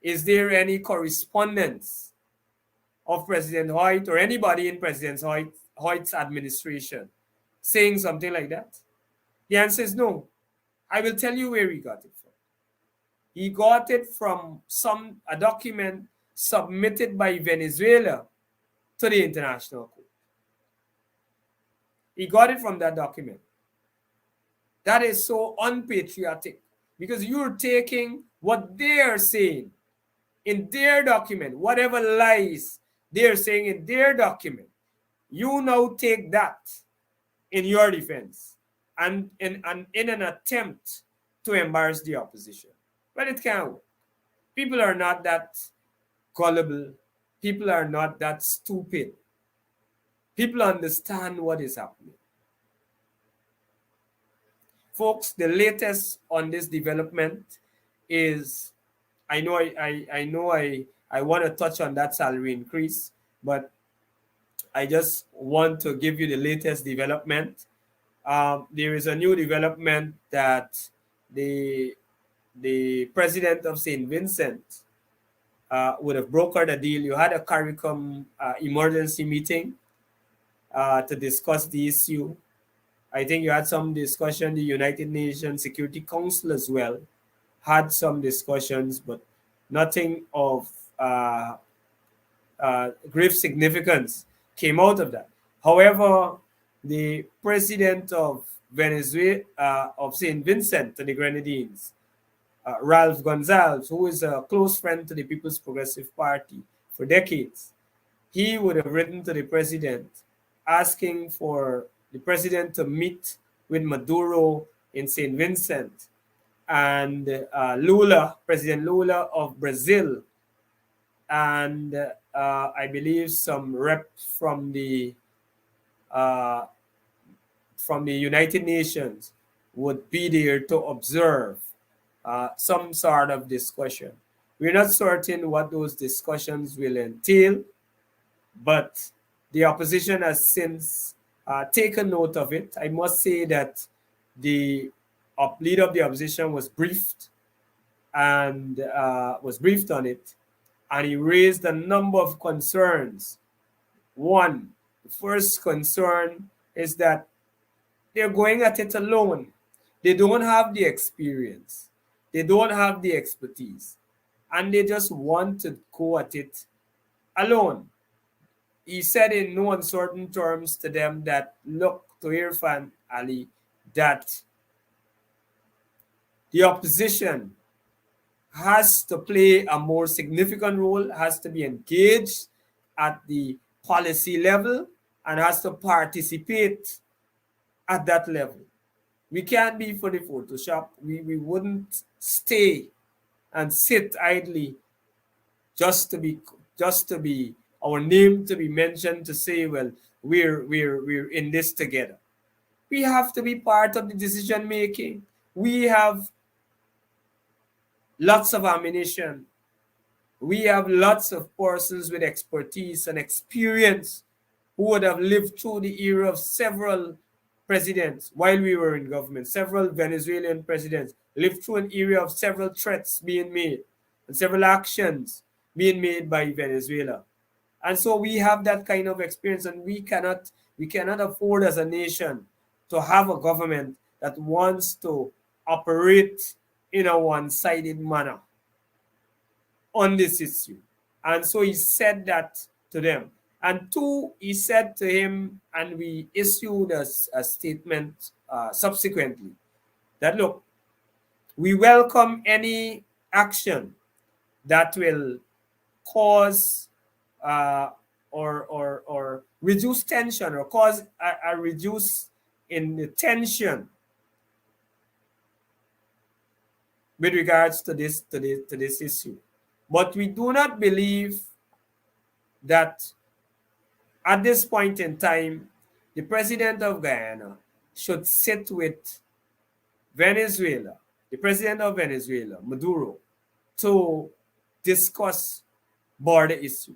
Is there any correspondence of President Height or anybody in President Height's administration saying something like that? The answer is no. I will tell you where he got it from. He got it from a document submitted by Venezuela to the International Court. He got it from that document. That is so unpatriotic, because you're taking what they're saying in their document, whatever lies they're saying in their document, you now take that in your defense and in an attempt to embarrass the opposition. But it can't work. People are not that gullible. People are not that stupid. People understand what is happening. Folks, the latest on this development is, I know I want to touch on that salary increase, but I just want to give you the latest development. There is a new development that the president of St. Vincent would have brokered a deal. You had a CARICOM emergency meeting to discuss the issue. I think you had some discussion. The United Nations Security Council as well had some discussions, but nothing of grave significance came out of that. However, the president of Venezuela, of St. Vincent and the Grenadines, Ralph Gonzalez, who is a close friend to the People's Progressive Party for decades, he would have written to the president asking for the president to meet with Maduro in St. Vincent and Lula, President Lula of Brazil, and I believe some reps from the United Nations would be there to observe some sort of discussion. We're not certain what those discussions will entail, but the opposition has since taken note of it. I must say that the leader of the opposition was briefed and was briefed on it, and he raised a number of concerns. One, the first concern is that they're going at it alone. They don't have the experience. They don't have the expertise. And they just want to go at it alone. He said in no uncertain terms to them that, look, to Irfan Ali, that the opposition has to play a more significant role, has to be engaged at the policy level, and has to participate at that level. We can't be for the Photoshop. We wouldn't stay and sit idly just to be our name to be mentioned to say, well, we're in this together. We have to be part of the decision making. We have lots of ammunition. We have lots of persons with expertise and experience who would have lived through the era of several presidents while we were in government. Several Venezuelan presidents lived through an era of several threats being made and several actions being made by Venezuela. And so we have that kind of experience, and we cannot afford as a nation to have a government that wants to operate in a one-sided manner on this issue. And so he said that to them. And two, he said to him, and we issued a statement subsequently, that look, we welcome any action that will cause or reduce tension, or cause a reduce in the tension with regards to this issue. But we do not believe that at this point in time, the president of Guyana should sit with Venezuela, the president of Venezuela, Maduro, to discuss border issue.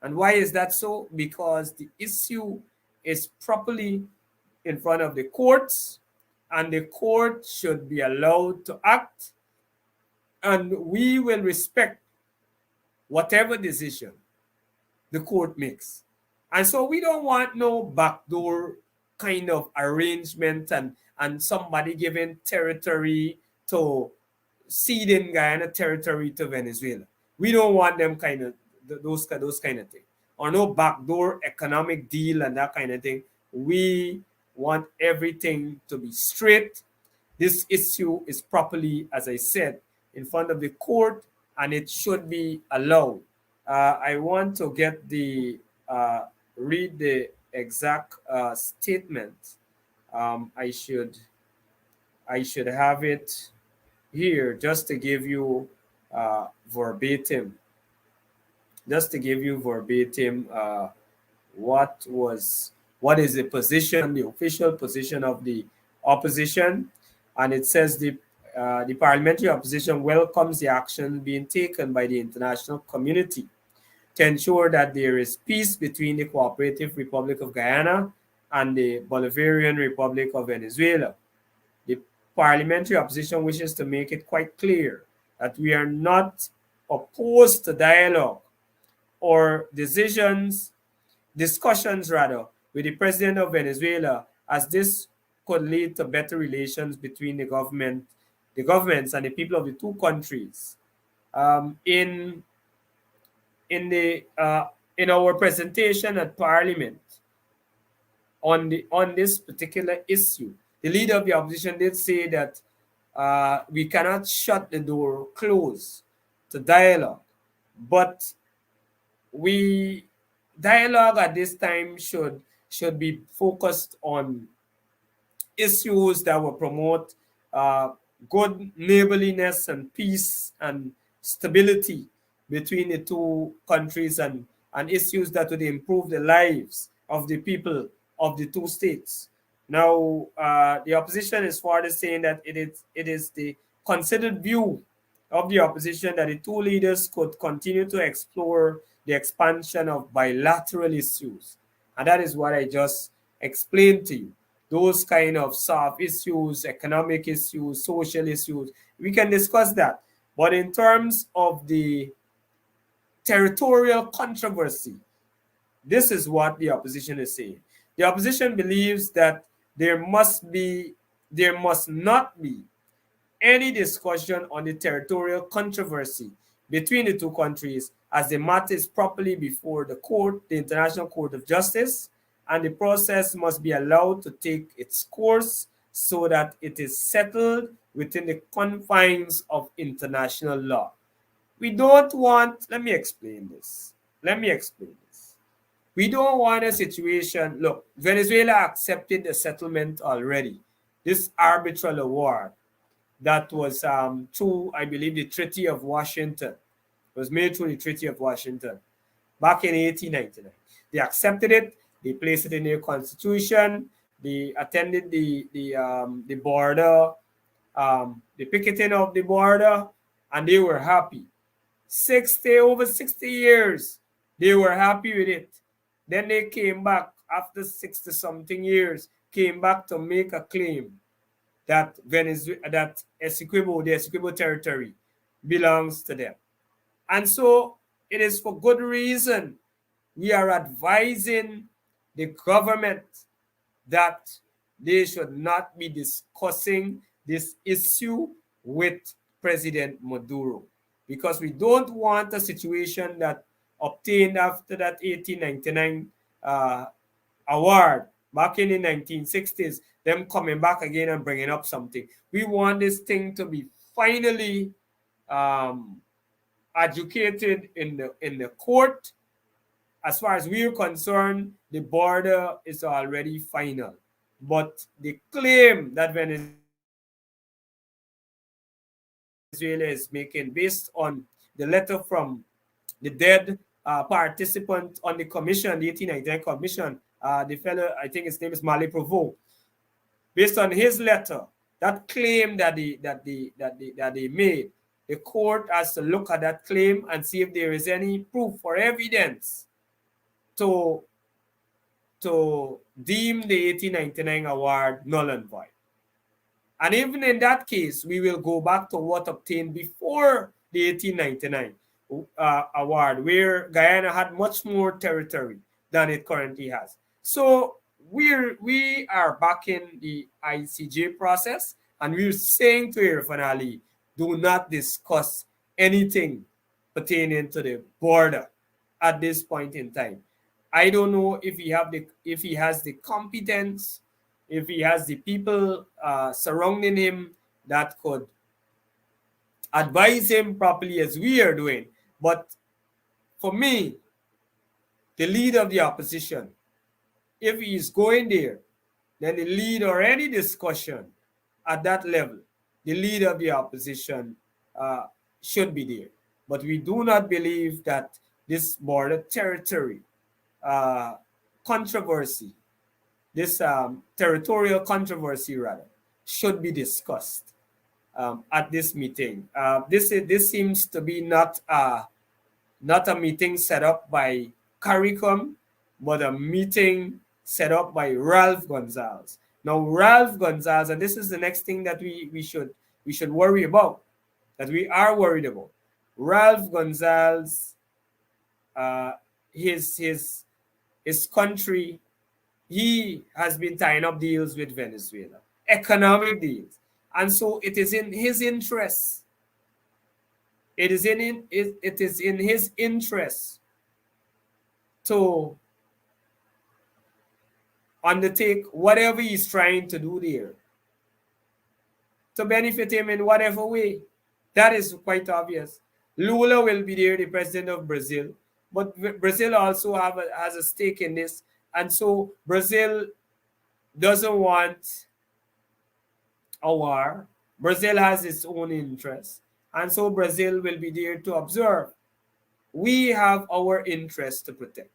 And why is that so? Because the issue is properly in front of the courts, and the court should be allowed to act, and we will respect whatever decision the court makes. And so we don't want no backdoor kind of arrangement and somebody giving territory to ceding Guyana territory to Venezuela. We don't want them kind of those kind of things, or no backdoor economic deal and that kind of thing. We want everything to be straight. This issue is properly, as I said, in front of the court, and it should be allowed. I want to get the read the exact statement. I should have it here just to give you verbatim. Just to give you verbatim what is the position, the official position of the opposition, and it says the parliamentary opposition welcomes the action being taken by the international community to ensure that there is peace between the Cooperative Republic of Guyana and the Bolivarian Republic of Venezuela. The parliamentary opposition wishes to make it quite clear that we are not opposed to dialogue or discussions with the president of Venezuela, as this could lead to better relations between the governments and the people of the two countries. In our presentation at Parliament on this particular issue, the leader of the opposition did say that we cannot shut the door closed to dialogue, but dialogue at this time should be focused on issues that will promote good neighborliness and peace and stability between the two countries, and issues that would improve the lives of the people of the two states. Now, the opposition is further saying that it is the considered view of the opposition that the two leaders could continue to explore the expansion of bilateral issues. And that is what I just explained to you. Those kind of soft issues, economic issues, social issues, we can discuss that. But in terms of the territorial controversy, this is what the opposition is saying. The opposition believes that there must not be any discussion on the territorial controversy between the two countries, as the matter is properly before the court, the International Court of Justice, and the process must be allowed to take its course so that it is settled within the confines of international law. We don't want, let me explain this. We don't want a situation, look, Venezuela accepted the settlement already. This arbitral award that was through, I believe, the Treaty of Washington. It was made through the Treaty of Washington back in 1899. They accepted it. They placed it in their constitution. They attended the border, the picketing of the border, and they were happy. Over 60 years, they were happy with it. Then they came back after 60-something years, came back to make a claim that the Essequibo territory belongs to them. And so it is for good reason we are advising the government that they should not be discussing this issue with President Maduro, because we don't want a situation that obtained after that 1899 award back in the 1960s, them coming back again and bringing up something. We want this thing to be finally adjudicated in the court. As far as we're concerned, the border is already final. But the claim that Venezuela is making, based on the letter from the dead participant on the commission, the 1899 commission, the fellow, I think his name is Mali Provo, based on his letter, that claim that they made the court has to look at that claim and see if there is any proof or evidence to deem the 1899 award null and void. And even in that case, we will go back to what obtained before the 1899 award, where Guyana had much more territory than it currently has. So we are backing the ICJ process, and we're saying to Irfan Ali, do not discuss anything pertaining to the border at this point in time. I don't know if he has the competence, if he has the people surrounding him that could advise him properly as we are doing. But for me, the leader of the opposition, if he is going there, then the lead or any discussion at that level, the leader of the opposition should be there. But we do not believe that this border territory controversy, this territorial controversy rather, should be discussed at this meeting. This seems to be not a meeting set up by CARICOM, but a meeting set up by Ralph Gonzalez. Now, Ralph Gonzalez, and this is the next thing that we should worry about, that we are worried about. Ralph Gonzalez, his country, he has been tying up deals with Venezuela, economic deals. And so it is in his interest. It is in his interest to undertake whatever he's trying to do there to benefit him in whatever way. That is quite obvious. Lula will be there, the president of Brazil, but Brazil also has a stake in this. And so Brazil doesn't want a war. Brazil has its own interests. And so Brazil will be there to observe. We have our interests to protect.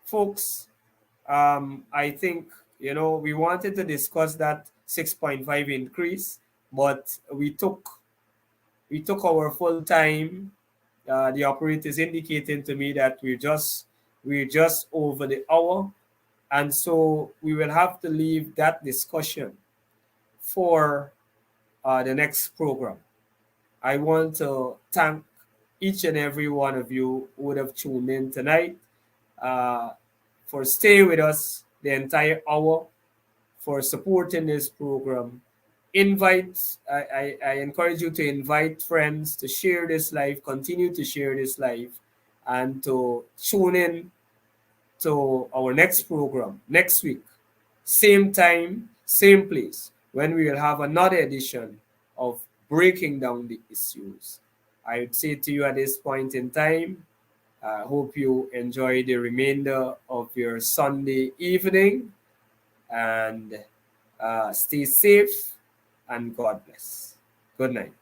Folks, I think, we wanted to discuss that 6.5 increase, but we took our full time. The operator is indicating to me that we're just over the hour, and so we will have to leave that discussion for the next program. I want to thank each and every one of you who would have tuned in tonight, for staying with us the entire hour, for supporting this program. I encourage you to invite friends to share this live, continue to share this live, and to tune in to our next program next week, same time, same place, when we will have another edition of Breaking Down the Issues. I would say to you at this point in time, I hope you enjoy the remainder of your Sunday evening, and stay safe, and God bless. Good night.